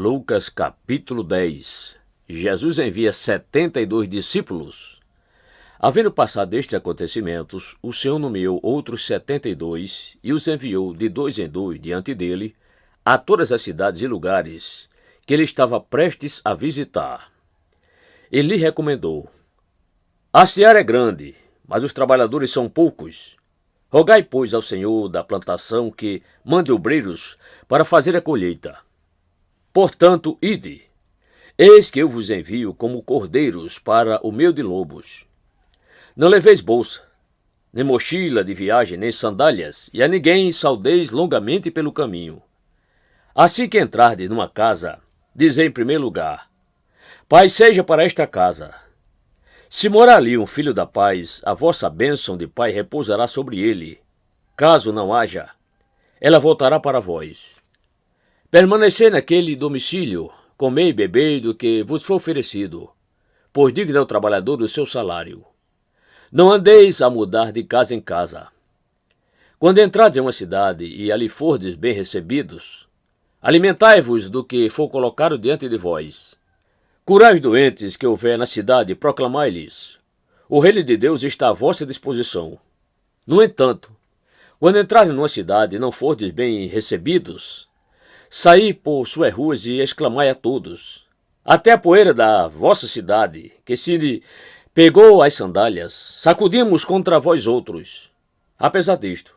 Lucas capítulo 10. Jesus envia 72 discípulos. Havendo passado estes acontecimentos, o Senhor nomeou outros 72 e os enviou de dois em dois diante dele a todas as cidades e lugares que ele estava prestes a visitar. Ele lhe recomendou: a seara é grande, mas os trabalhadores são poucos. Rogai, pois, ao Senhor da plantação que mande obreiros para fazer a colheita. Portanto, ide. Eis que eu vos envio como cordeiros para o meio de lobos. Não leveis bolsa, nem mochila de viagem, nem sandálias, e a ninguém saudeis longamente pelo caminho. Assim que entrardes numa casa, dizei em primeiro lugar: paz seja para esta casa. Se morar ali um filho da paz, a vossa bênção de pai repousará sobre ele. Caso não haja, ela voltará para vós. Permanecei naquele domicílio, comei e bebei do que vos for oferecido, pois digno é o trabalhador do seu salário. Não andeis a mudar de casa em casa. Quando entrardes em uma cidade e ali fordes bem recebidos, alimentai-vos do que for colocado diante de vós. Curai os doentes que houver na cidade e proclamai-lhes: o reino de Deus está à vossa disposição. No entanto, quando entrardes numa cidade e não fordes bem recebidos, saí por suas ruas e exclamai a todos: até a poeira da vossa cidade, que se pegou as sandálias, sacudimos contra vós outros. Apesar disto,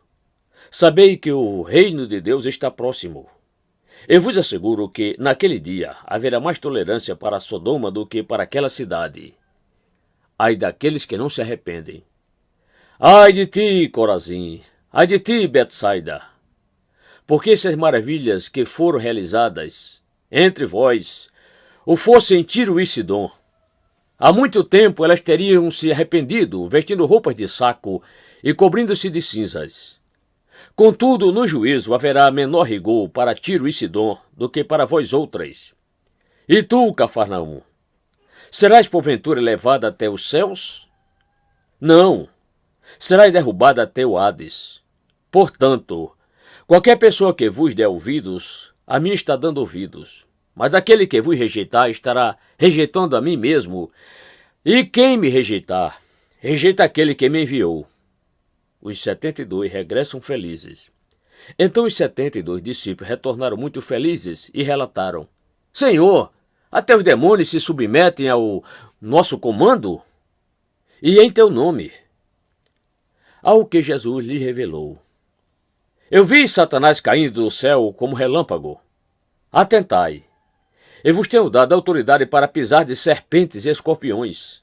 sabei que o reino de Deus está próximo. Eu vos asseguro que, naquele dia, haverá mais tolerância para Sodoma do que para aquela cidade. Ai daqueles que não se arrependem. Ai de ti, Corazim! Ai de ti, Betsaida! Porque essas maravilhas que foram realizadas entre vós o fossem Tiro e Sidom, há muito tempo elas teriam se arrependido, vestindo roupas de saco e cobrindo-se de cinzas. Contudo, no juízo haverá menor rigor para Tiro e Sidom do que para vós outras. E tu, Cafarnaum, serás porventura levada até os céus? Não, serás derrubada até o Hades. Portanto, qualquer pessoa que vos der ouvidos, a mim está dando ouvidos. Mas aquele que vos rejeitar estará rejeitando a mim mesmo. E quem me rejeitar, rejeita aquele que me enviou. Os 72 regressam felizes. Então os 72 discípulos retornaram muito felizes e relataram: Senhor, até os demônios se submetem ao nosso comando? E em teu nome. Ao que Jesus lhe revelou: eu vi Satanás caindo do céu como relâmpago. Atentai, eu vos tenho dado autoridade para pisar de serpentes e escorpiões,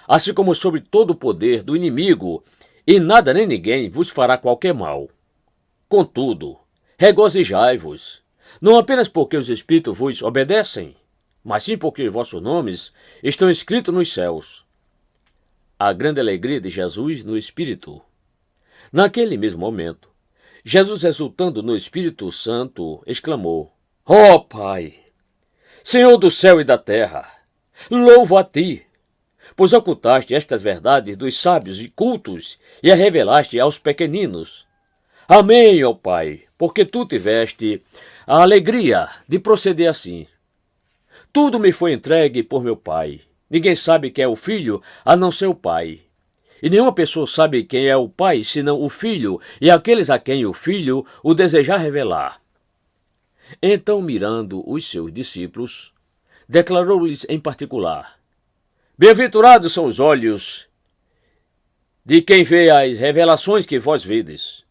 assim como sobre todo o poder do inimigo, e nada nem ninguém vos fará qualquer mal. Contudo, regozijai-vos, não apenas porque os Espíritos vos obedecem, mas sim porque vossos nomes estão escritos nos céus. A grande alegria de Jesus no Espírito. Naquele mesmo momento, Jesus, exultando no Espírito Santo, exclamou: ó Pai, Senhor do céu e da terra, louvo a ti, pois ocultaste estas verdades dos sábios e cultos e as revelaste aos pequeninos. Amém, ó Pai, porque tu tiveste a alegria de proceder assim. Tudo me foi entregue por meu Pai. Ninguém sabe quem é o Filho, a não ser o Pai. E nenhuma pessoa sabe quem é o Pai, senão o Filho, e aqueles a quem o Filho o desejar revelar. Então, mirando os seus discípulos, declarou-lhes em particular: bem-aventurados são os olhos de quem vê as revelações que vós vedes.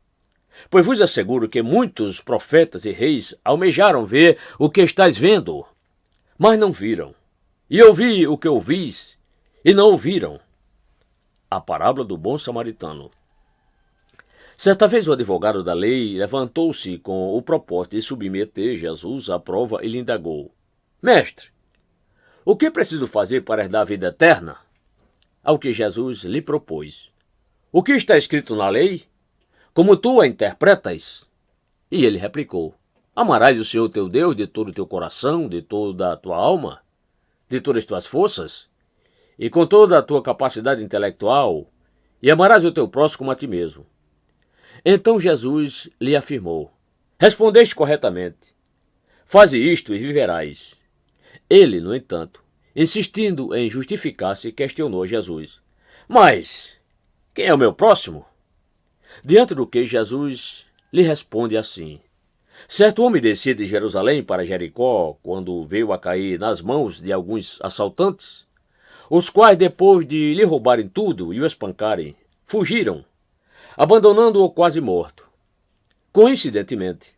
Pois vos asseguro que muitos profetas e reis almejaram ver o que estáis vendo, mas não viram. E ouvi o que ouvis, e não ouviram. A parábola do bom samaritano. Certa vez o advogado da lei levantou-se com o propósito de submeter Jesus à prova e lhe indagou: Mestre, o que preciso fazer para herdar a vida eterna? Ao que Jesus lhe propôs: o que está escrito na lei? Como tu a interpretas? E ele replicou: amarás o Senhor teu Deus de todo o teu coração, de toda a tua alma, de todas as tuas forças, e com toda a tua capacidade intelectual, e amarás o teu próximo como a ti mesmo. Então Jesus lhe afirmou: respondeste corretamente. Faze isto e viverás. Ele, no entanto, insistindo em justificar-se, questionou Jesus: Mas quem é o meu próximo? Diante do que Jesus lhe responde assim: Certo homem descia de Jerusalém para Jericó quando veio a cair nas mãos de alguns assaltantes, os quais, depois de lhe roubarem tudo e o espancarem, fugiram, abandonando-o quase morto. Coincidentemente,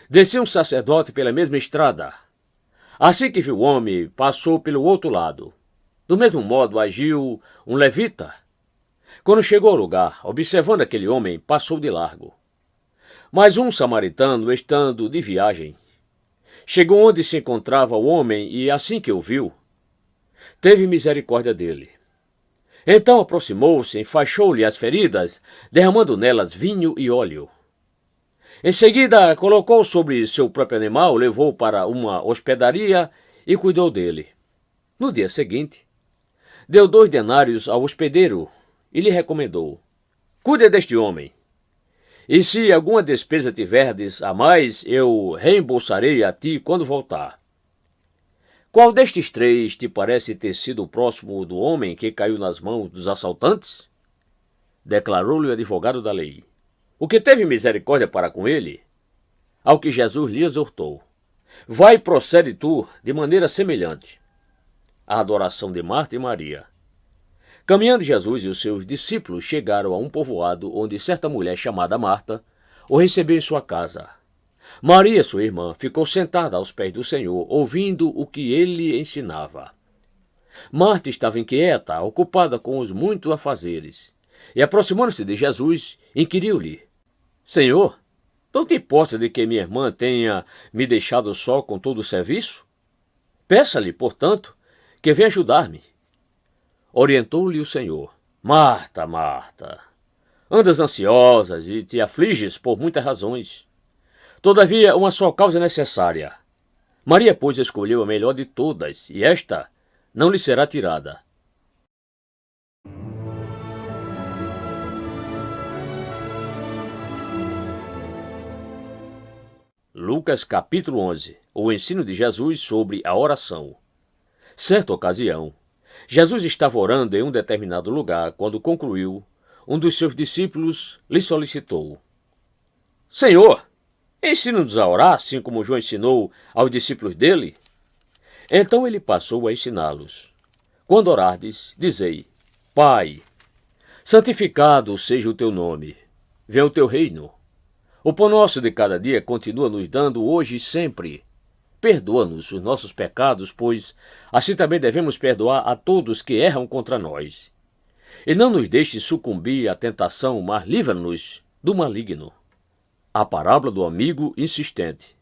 descia um sacerdote pela mesma estrada. Assim que viu o homem, passou pelo outro lado. Do mesmo modo agiu um levita. Quando chegou ao lugar, observando aquele homem, passou de largo. Mas um samaritano, estando de viagem, chegou onde se encontrava o homem e, assim que o viu, teve misericórdia dele. Então aproximou-se, enfaixou-lhe as feridas, derramando nelas vinho e óleo. Em seguida, colocou sobre seu próprio animal, levou para uma hospedaria e cuidou dele. No dia seguinte, deu 2 denários ao hospedeiro e lhe recomendou: Cuide deste homem. E se alguma despesa tiverdes a mais, eu reembolsarei a ti quando voltar. Qual destes 3 te parece ter sido o próximo do homem que caiu nas mãos dos assaltantes? Declarou-lhe o advogado da lei: O que teve misericórdia para com ele? Ao que Jesus lhe exortou: Vai e procede tu de maneira semelhante. A adoração de Marta e Maria. Caminhando Jesus e os seus discípulos chegaram a um povoado onde certa mulher chamada Marta o recebeu em sua casa. Maria, sua irmã, ficou sentada aos pés do Senhor, ouvindo o que ele ensinava. Marta estava inquieta, ocupada com os muitos afazeres, e aproximando-se de Jesus, inquiriu-lhe: Senhor, não te importa de que minha irmã tenha me deixado só com todo o serviço? Peça-lhe, portanto, que venha ajudar-me. Orientou-lhe o Senhor: Marta, Marta, andas ansiosas e te afliges por muitas razões. Todavia, uma só causa é necessária. Maria, pois, escolheu a melhor de todas, e esta não lhe será tirada. Lucas capítulo 11. O ensino de Jesus sobre a oração. Certa ocasião, Jesus estava orando em um determinado lugar. Quando concluiu, um dos seus discípulos lhe solicitou: Senhor, ensina-nos a orar, assim como João ensinou aos discípulos dele. Então ele passou a ensiná-los: Quando orardes, dizei: Pai, santificado seja o teu nome, venha o teu reino. O pão nosso de cada dia continua nos dando hoje e sempre. Perdoa-nos os nossos pecados, pois assim também devemos perdoar a todos que erram contra nós. E não nos deixes sucumbir à tentação, mas livra-nos do maligno. A parábola do amigo insistente.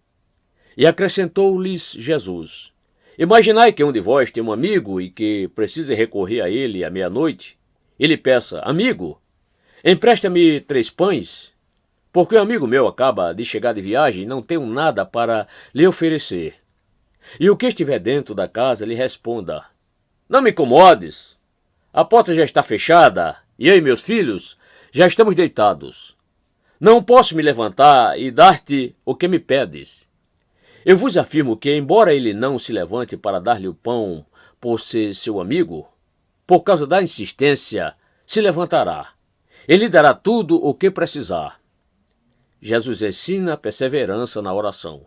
E acrescentou-lhes Jesus: Imaginai que um de vós tem um amigo e que precise recorrer a ele à meia-noite. Ele peça: Amigo, empresta-me 3 pães, porque um amigo meu acaba de chegar de viagem e não tenho nada para lhe oferecer. E o que estiver dentro da casa lhe responda: Não me incomodes, a porta já está fechada e eu e meus filhos já estamos deitados. Não posso me levantar e dar-te o que me pedes. Eu vos afirmo que, embora ele não se levante para dar-lhe o pão por ser seu amigo, por causa da insistência, se levantará. Ele lhe dará tudo o que precisar. Jesus ensina a perseverança na oração.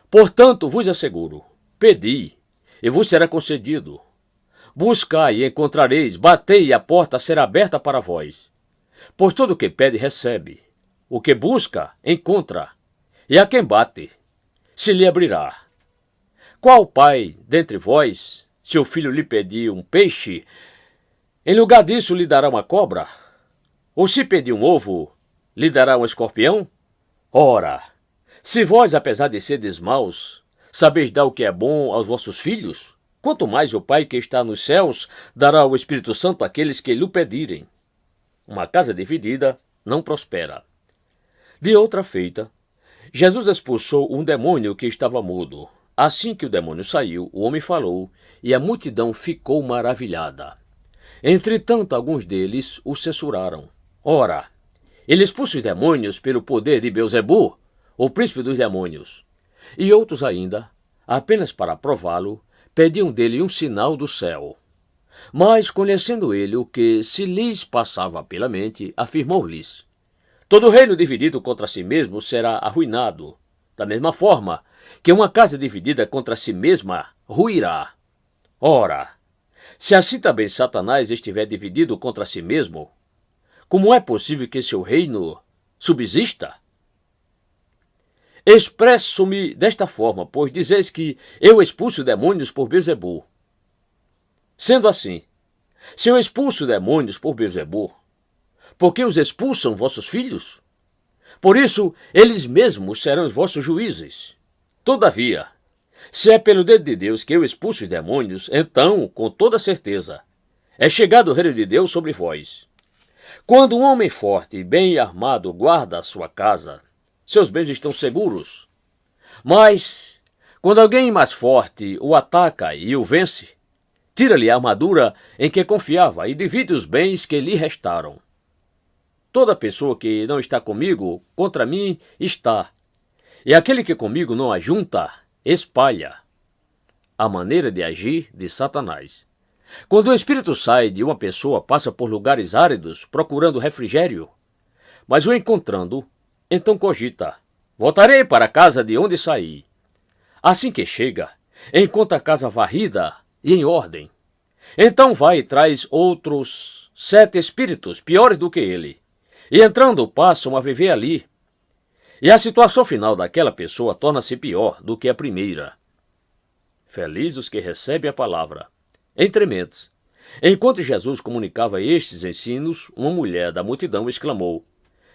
Portanto, vos asseguro: pedi, e vos será concedido. Buscai e encontrareis, batei e a porta será aberta para vós. Pois todo o que pede, recebe. O que busca, encontra. E a quem bate, se lhe abrirá. Qual pai dentre vós, se o filho lhe pedir um peixe, em lugar disso lhe dará uma cobra? Ou se pedir um ovo, lhe dará um escorpião? Ora, se vós, apesar de serdes maus, sabeis dar o que é bom aos vossos filhos, quanto mais o Pai que está nos céus dará o Espírito Santo àqueles que lhe pedirem. Uma casa dividida não prospera. De outra feita, Jesus expulsou um demônio que estava mudo. Assim que o demônio saiu, o homem falou, e a multidão ficou maravilhada. Entretanto, alguns deles o censuraram. Ora, ele expulsa os demônios pelo poder de Beelzebu, o príncipe dos demônios. E outros ainda, apenas para prová-lo, pediam dele um sinal do céu. Mas, conhecendo ele o que se lhes passava pela mente, afirmou-lhes: todo reino dividido contra si mesmo será arruinado, da mesma forma que uma casa dividida contra si mesma ruirá. Ora, se assim também Satanás estiver dividido contra si mesmo, como é possível que seu reino subsista? Expresso-me desta forma, pois dizeis que eu expulso demônios por Beelzebul. Sendo assim, se eu expulso demônios por Beelzebul, por que os expulsam vossos filhos? Por isso, eles mesmos serão os vossos juízes. Todavia, se é pelo dedo de Deus que eu expulso os demônios, então, com toda certeza, é chegado o reino de Deus sobre vós. Quando um homem forte e bem armado guarda a sua casa, seus bens estão seguros. Mas, quando alguém mais forte o ataca e o vence, tira-lhe a armadura em que confiava e divide os bens que lhe restaram. Toda pessoa que não está comigo, contra mim está. E aquele que comigo não ajunta, espalha. A maneira de agir de Satanás. Quando o espírito sai de uma pessoa, passa por lugares áridos, procurando refrigério. Mas o encontrando, então cogita: voltarei para a casa de onde saí. Assim que chega, encontra a casa varrida e em ordem. Então vai e traz outros 7 espíritos piores do que ele. E entrando, passam a viver ali. E a situação final daquela pessoa torna-se pior do que a primeira. Felizes os que recebem a palavra. Entre mentes, enquanto Jesus comunicava estes ensinos, uma mulher da multidão exclamou: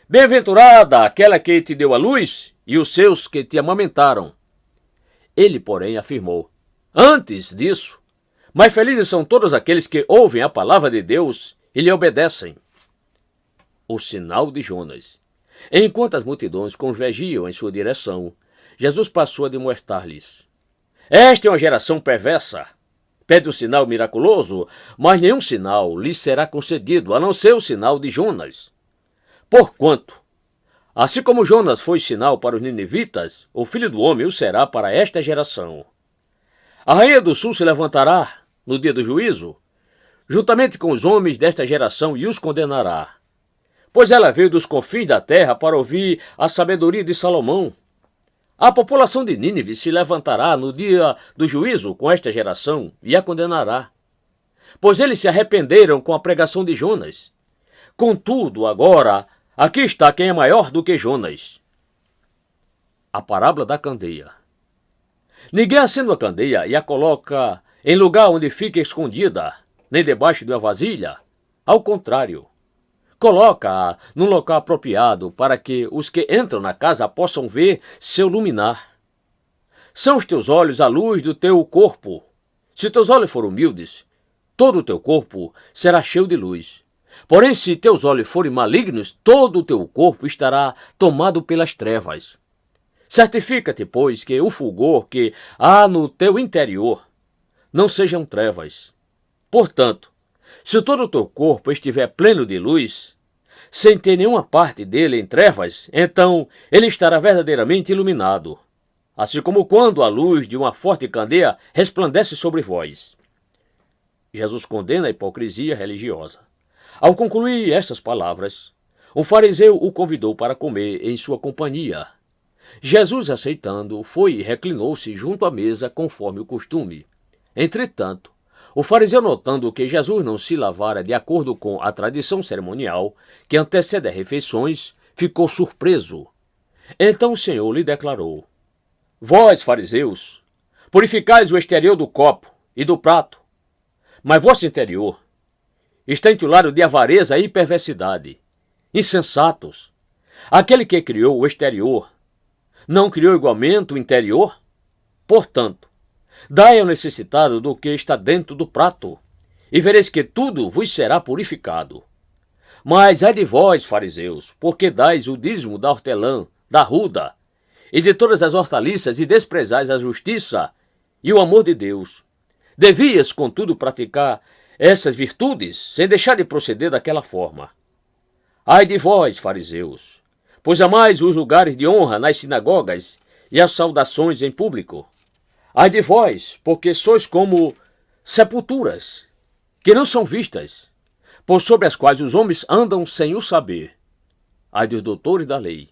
bem-aventurada aquela que te deu a luz e os seus que te amamentaram. Ele, porém, afirmou: antes disso, mais felizes são todos aqueles que ouvem a palavra de Deus e lhe obedecem. O sinal de Jonas. Enquanto as multidões convergiam em sua direção, Jesus passou a demonstrar-lhes: esta é uma geração perversa. Pede um sinal miraculoso, mas nenhum sinal lhe será concedido, a não ser o sinal de Jonas. Porquanto, assim como Jonas foi sinal para os ninivitas, o Filho do Homem o será para esta geração. A rainha do sul se levantará no dia do juízo, juntamente com os homens desta geração, e os condenará. Pois ela veio dos confins da terra para ouvir a sabedoria de Salomão. A população de Nínive se levantará no dia do juízo com esta geração e a condenará. Pois eles se arrependeram com a pregação de Jonas. Contudo, agora, aqui está quem é maior do que Jonas. A parábola da candeia. Ninguém acende uma candeia e a coloca em lugar onde fica escondida, nem debaixo de uma vasilha. Ao contrário, coloca-a num local apropriado para que os que entram na casa possam ver seu luminar. São os teus olhos a luz do teu corpo. Se teus olhos forem humildes, todo o teu corpo será cheio de luz. Porém, se teus olhos forem malignos, todo o teu corpo estará tomado pelas trevas. Certifica-te, pois, que o fulgor que há no teu interior não sejam trevas. Portanto, se todo o teu corpo estiver pleno de luz, sem ter nenhuma parte dele em trevas, então ele estará verdadeiramente iluminado, assim como quando a luz de uma forte candeia resplandece sobre vós. Jesus condena a hipocrisia religiosa. Ao concluir estas palavras, um fariseu o convidou para comer em sua companhia. Jesus, aceitando, foi e reclinou-se junto à mesa conforme o costume. Entretanto, o fariseu, notando que Jesus não se lavara de acordo com a tradição cerimonial que antecede as refeições, ficou surpreso. Então o Senhor lhe declarou: vós, fariseus, purificais o exterior do copo e do prato, mas vosso interior está entulhado de avareza e perversidade. Insensatos! Aquele que criou o exterior não criou igualmente o interior? Portanto, dai ao necessitado do que está dentro do prato, e vereis que tudo vos será purificado. Mas ai de vós, fariseus, porque dais o dízimo da hortelã, da ruda, e de todas as hortaliças, e desprezais a justiça e o amor de Deus. Devias, contudo, praticar essas virtudes, sem deixar de proceder daquela forma. Ai de vós, fariseus, pois amais os lugares de honra nas sinagogas e as saudações em público. Ai de vós, porque sois como sepulturas, que não são vistas, por sobre as quais os homens andam sem o saber. Ai dos doutores da lei.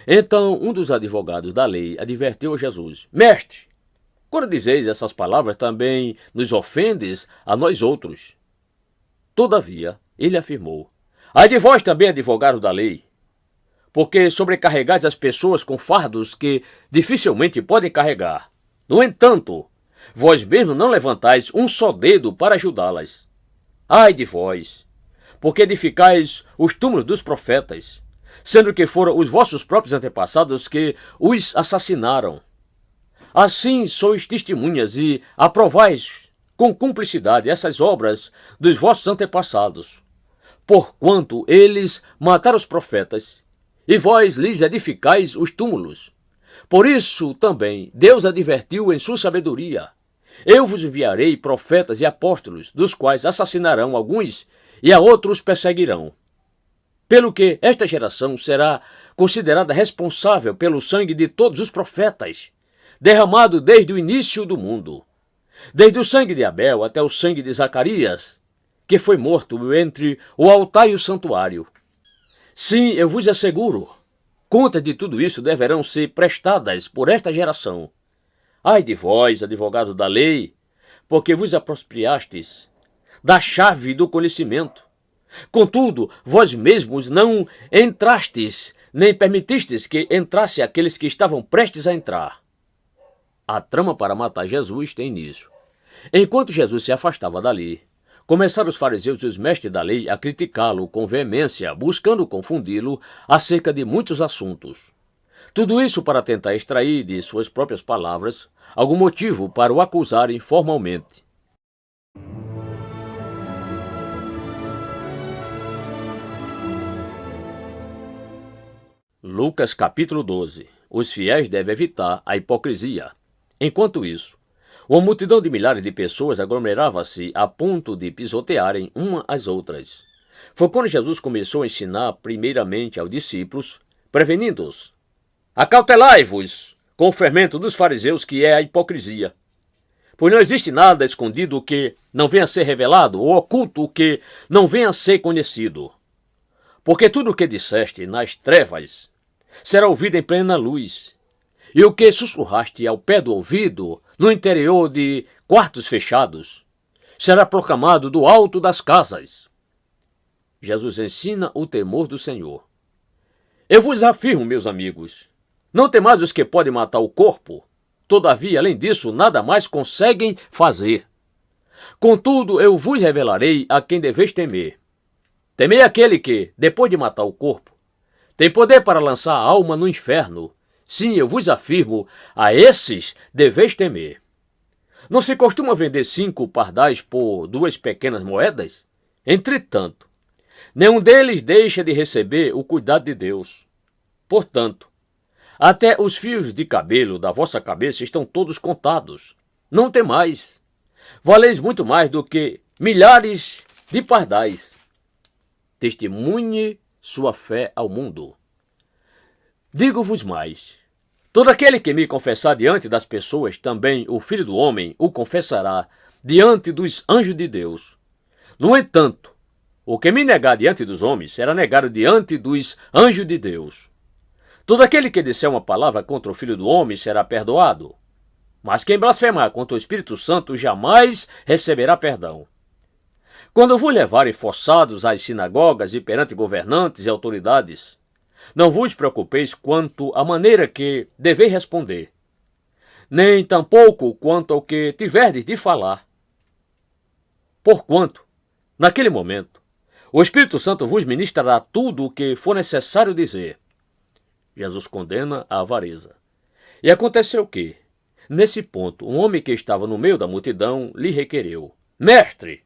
Então um dos advogados da lei advertiu a Jesus: Mestre, quando dizeis essas palavras, também nos ofendes a nós outros. Todavia, ele afirmou: Ai de vós também, advogados da lei, porque sobrecarregais as pessoas com fardos que dificilmente podem carregar. No entanto, vós mesmos não levantais um só dedo para ajudá-las. Ai de vós, porque edificais os túmulos dos profetas, sendo que foram os vossos próprios antepassados que os assassinaram. Assim sois testemunhas e aprovais com cumplicidade essas obras dos vossos antepassados, porquanto eles mataram os profetas, e vós lhes edificais os túmulos. Por isso também Deus advertiu em sua sabedoria: Eu vos enviarei profetas e apóstolos, dos quais assassinarão alguns e a outros perseguirão. Pelo que esta geração será considerada responsável pelo sangue de todos os profetas, derramado desde o início do mundo, desde o sangue de Abel até o sangue de Zacarias, que foi morto entre o altar e o santuário. Sim, eu vos asseguro, contas de tudo isso deverão ser prestadas por esta geração. Ai de vós, advogados da lei, porque vos apropriastes da chave do conhecimento. Contudo, vós mesmos não entrastes, nem permitistes que entrasse aqueles que estavam prestes a entrar. A trama para matar Jesus tem início. Enquanto Jesus se afastava dali, começaram os fariseus e os mestres da lei a criticá-lo com veemência, buscando confundi-lo acerca de muitos assuntos. Tudo isso para tentar extrair de suas próprias palavras algum motivo para o acusarem formalmente. Lucas capítulo 12. Os fiéis devem evitar a hipocrisia. Enquanto isso, uma multidão de milhares de pessoas aglomerava-se a ponto de pisotearem umas às outras. Foi quando Jesus começou a ensinar primeiramente aos discípulos, prevenindo-os: Acautelai-vos com o fermento dos fariseus, que é a hipocrisia. Pois não existe nada escondido que não venha a ser revelado, ou oculto que não venha a ser conhecido. Porque tudo o que disseste nas trevas será ouvido em plena luz, e o que sussurraste ao pé do ouvido, no interior de quartos fechados, será proclamado do alto das casas. Jesus ensina o temor do Senhor. Eu vos afirmo, meus amigos, não temais os que podem matar o corpo, todavia, além disso, nada mais conseguem fazer. Contudo, eu vos revelarei a quem deveis temer. Temei aquele que, depois de matar o corpo, tem poder para lançar a alma no inferno. Sim, eu vos afirmo, a esses deveis temer. Não se costuma vender 5 pardais por 2 pequenas moedas? Entretanto, nenhum deles deixa de receber o cuidado de Deus. Portanto, até os fios de cabelo da vossa cabeça estão todos contados. Não temais. Valeis muito mais do que milhares de pardais. Testemunhe sua fé ao mundo. Digo-vos mais: todo aquele que me confessar diante das pessoas, também o Filho do Homem o confessará diante dos anjos de Deus. No entanto, o que me negar diante dos homens será negado diante dos anjos de Deus. Todo aquele que disser uma palavra contra o Filho do Homem será perdoado, mas quem blasfemar contra o Espírito Santo jamais receberá perdão. Quando vos levarem forçados às sinagogas e perante governantes e autoridades, não vos preocupeis quanto à maneira que deveis responder, nem tampouco quanto ao que tiverdes de falar. Porquanto, naquele momento, o Espírito Santo vos ministrará tudo o que for necessário dizer. Jesus condena a avareza. E aconteceu que, nesse ponto, um homem que estava no meio da multidão lhe requereu: Mestre,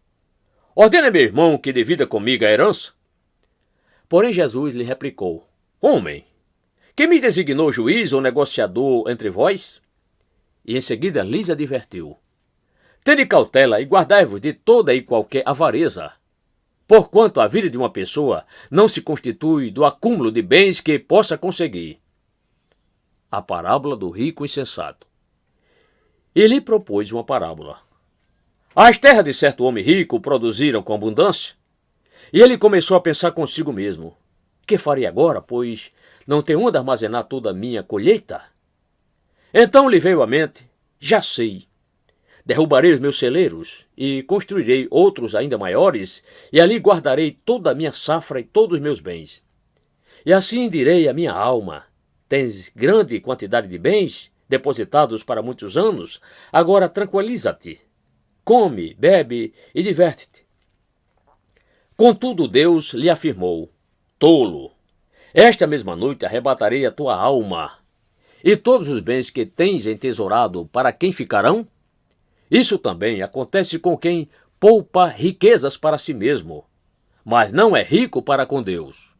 ordena meu irmão que divida comigo a herança. Porém Jesus lhe replicou: Homem, quem me designou juiz ou negociador entre vós? E em seguida lhes advertiu: Tende cautela e guardai-vos de toda e qualquer avareza, porquanto a vida de uma pessoa não se constitui do acúmulo de bens que possa conseguir. A parábola do rico insensato. e lhe propôs uma parábola. As terras de certo homem rico produziram com abundância, e ele começou a pensar consigo mesmo: que farei agora, pois não tenho onde armazenar toda a minha colheita? Então lhe veio à mente: já sei. Derrubarei os meus celeiros e construirei outros ainda maiores, e ali guardarei toda a minha safra e todos os meus bens. E assim direi à minha alma: tens grande quantidade de bens, depositados para muitos anos, agora tranquiliza-te, come, bebe e diverte-te. Contudo Deus lhe afirmou: tolo, esta mesma noite arrebatarei a tua alma, e todos os bens que tens entesourado, para quem ficarão? Isso também acontece com quem poupa riquezas para si mesmo, mas não é rico para com Deus.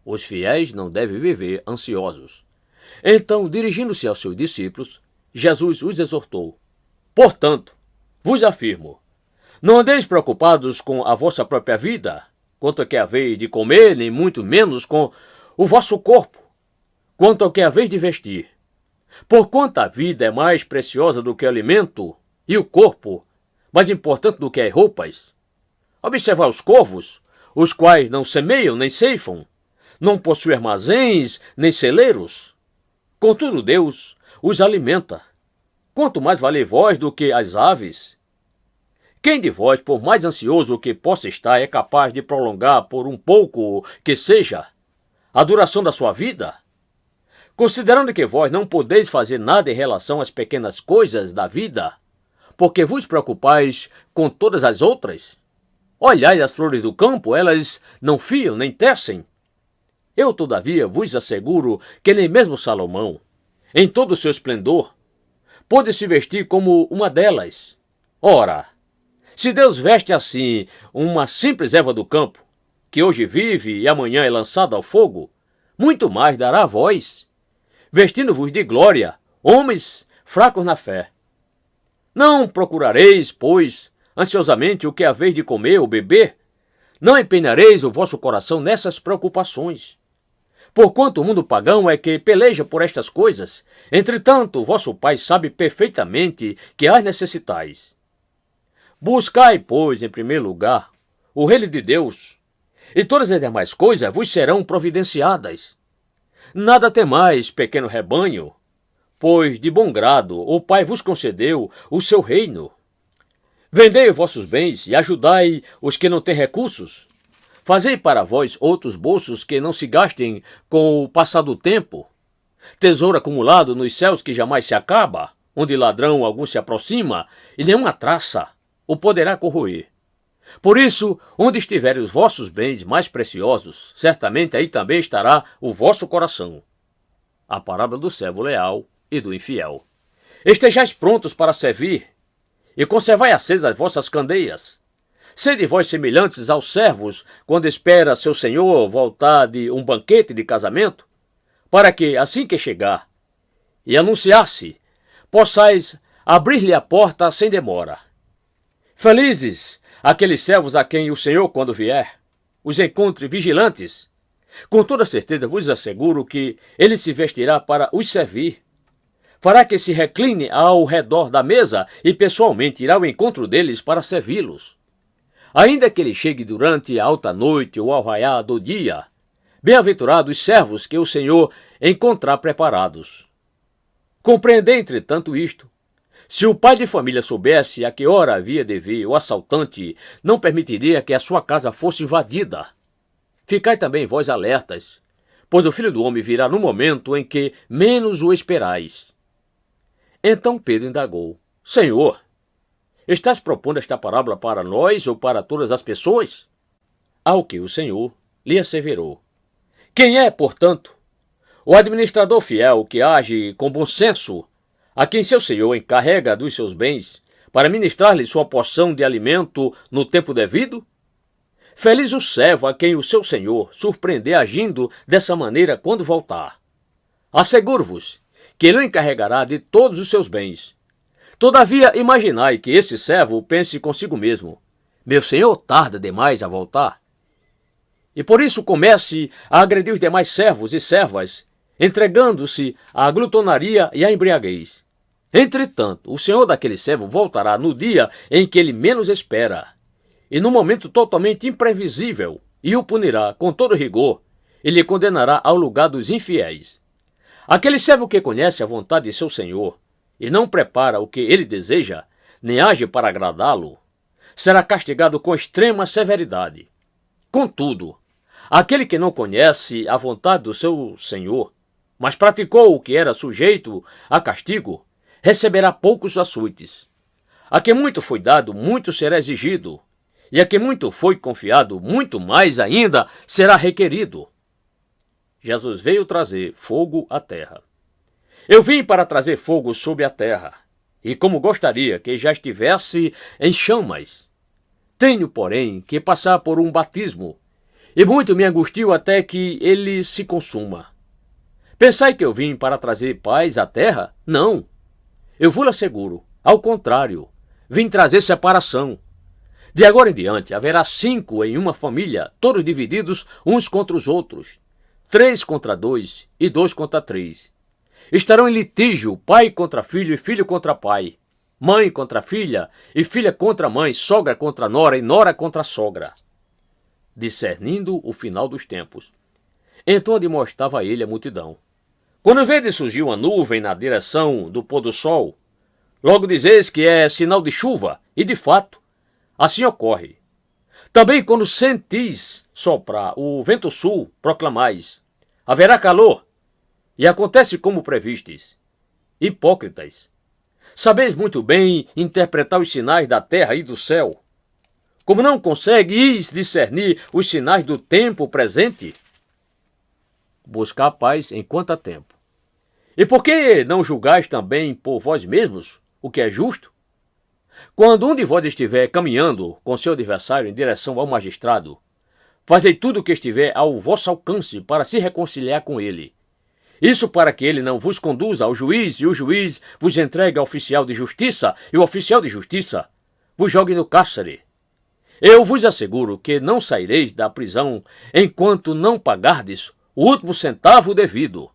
Os fiéis não devem viver ansiosos. Então, dirigindo-se aos seus discípulos, Jesus os exortou: portanto, vos afirmo, não andeis preocupados com a vossa própria vida, quanto ao que haveis de comer, nem muito menos com o vosso corpo, quanto ao que haveis de vestir. Porquanto a vida é mais preciosa do que o alimento, e o corpo mais importante do que as roupas. Observai os corvos, os quais não semeiam nem ceifam, não possuem armazéns nem celeiros. Contudo Deus os alimenta. Quanto mais vale vós do que as aves? Quem de vós, por mais ansioso que possa estar, é capaz de prolongar por um pouco que seja a duração da sua vida? Considerando que vós não podeis fazer nada em relação às pequenas coisas da vida, porque vos preocupais com todas as outras? Olhai as flores do campo, elas não fiam nem tecem. Eu, todavia, vos asseguro que nem mesmo Salomão, em todo o seu esplendor, pôde se vestir como uma delas. Ora, se Deus veste assim uma simples erva do campo, que hoje vive e amanhã é lançada ao fogo, muito mais dará a vós, vestindo-vos de glória, homens fracos na fé. Não procurareis, pois, ansiosamente o que haveis de comer ou beber? Não empenhareis o vosso coração nessas preocupações. Porquanto o mundo pagão é que peleja por estas coisas, entretanto, vosso Pai sabe perfeitamente que as necessitais. Buscai, pois, em primeiro lugar, o reino de Deus, e todas as demais coisas vos serão providenciadas. Nada temais, pequeno rebanho, pois de bom grado o Pai vos concedeu o seu reino. Vendei os vossos bens e ajudai os que não têm recursos. Fazei para vós outros bolsos que não se gastem com o passar do tempo, tesouro acumulado nos céus que jamais se acaba, onde ladrão algum se aproxima e nenhuma traça o poderá corroer. Por isso, onde estiverem os vossos bens mais preciosos, certamente aí também estará o vosso coração. A parábola do servo leal e do infiel. Estejais prontos para servir, e conservai acesas as vossas candeias. Sede vós semelhantes aos servos, quando espera seu senhor voltar de um banquete de casamento, para que, assim que chegar e anunciar-se, possais abrir-lhe a porta sem demora. Felizes aqueles servos a quem o Senhor, quando vier, os encontre vigilantes. Com toda certeza vos asseguro que ele se vestirá para os servir. Fará que se recline ao redor da mesa e pessoalmente irá ao encontro deles para servi-los. Ainda que ele chegue durante a alta noite ou ao raiar do dia, bem-aventurados os servos que o Senhor encontrar preparados. Compreendei, entretanto, isto. Se o pai de família soubesse a que hora havia de vir o assaltante, não permitiria que a sua casa fosse invadida. Ficai também vós alertas, pois o Filho do Homem virá no momento em que menos o esperais. Então Pedro indagou: Senhor, estás propondo esta parábola para nós ou para todas as pessoas? Ao que o Senhor lhe asseverou: quem é, portanto, o administrador fiel que age com bom senso, a quem seu senhor encarrega dos seus bens, para ministrar-lhe sua porção de alimento no tempo devido? Feliz o servo a quem o seu senhor surpreender agindo dessa maneira quando voltar. Asseguro-vos que ele o encarregará de todos os seus bens. Todavia, imaginai que esse servo pense consigo mesmo: meu senhor tarda demais a voltar. E por isso comece a agredir os demais servos e servas, entregando-se à glutonaria e à embriaguez. Entretanto, o senhor daquele servo voltará no dia em que ele menos espera, e num momento totalmente imprevisível, e o punirá com todo rigor, e lhe condenará ao lugar dos infiéis. Aquele servo que conhece a vontade de seu senhor, e não prepara o que ele deseja, nem age para agradá-lo, será castigado com extrema severidade. Contudo, aquele que não conhece a vontade do seu senhor, mas praticou o que era sujeito a castigo, receberá poucos açoites. A quem muito foi dado, muito será exigido, e a quem muito foi confiado, muito mais ainda será requerido. Jesus veio trazer fogo à terra. Eu vim para trazer fogo sobre a terra, e como gostaria que já estivesse em chamas. Tenho, porém, que passar por um batismo, e muito me angustio até que ele se consuma. Pensai que eu vim para trazer paz à terra? Não. Eu vos asseguro, ao contrário, vim trazer separação. De agora em diante haverá 5 em uma família, todos divididos uns contra os outros, 3 contra 2 e 2 contra 3. Estarão em litígio pai contra filho e filho contra pai, mãe contra filha e filha contra mãe, sogra contra nora e nora contra sogra. Discernindo o final dos tempos. Então admoestava ele a multidão. Quando vede surgir uma nuvem na direção do pôr do sol, logo dizeis que é sinal de chuva, e de fato, assim ocorre. Também quando sentis soprar o vento sul, proclamais, haverá calor, e acontece como previstes. Hipócritas, sabeis muito bem interpretar os sinais da terra e do céu. Como não conseguis discernir os sinais do tempo presente? Buscar paz enquanto há tempo. E por que não julgais também por vós mesmos o que é justo? Quando um de vós estiver caminhando com seu adversário em direção ao magistrado, fazei tudo o que estiver ao vosso alcance para se reconciliar com ele. Isso para que ele não vos conduza ao juiz e o juiz vos entregue ao oficial de justiça e o oficial de justiça vos jogue no cárcere. Eu vos asseguro que não saireis da prisão enquanto não pagardes o último centavo devido.